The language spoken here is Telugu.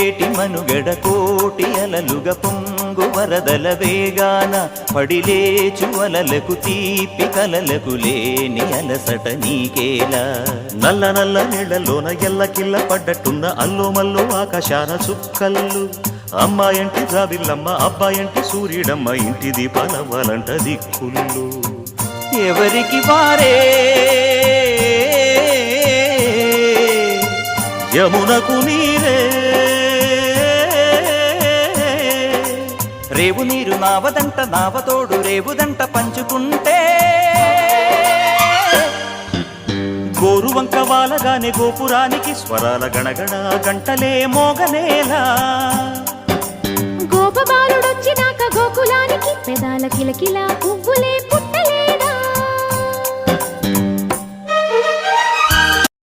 పొంగేటి మనుగడ కోటి అలలుగ పొంగు వరదల వేగాన పడిలేచు అలలకు తీపి కలలకు లేని అలసట నీకేలా నల్ల నల్ల నీళ్లలోన ఎల్లకిల్ల పడ్డట్టున్న అల్లో మల్లో ఆకాశాన చుక్కల్లు అమ్మాయంటి జాబిల్లమ్మ అబ్బాయంటి సూర్యుడమ్మ ఇంటి దీపాలవ్వాలంట దిక్కుళ్ళు ఎవరికి వారే యమునకు నీరే రేవు నీరు నావదంట నావతోడు రేవుదంట పంచుకుంటే గోరువంక వాలగానే గోపురానికి స్వరాల గణగణ గంటలే మోగనేలా గోపబాలుడొచ్చినాక గోకులానికి పెదాల కిలకిలా పువ్వులే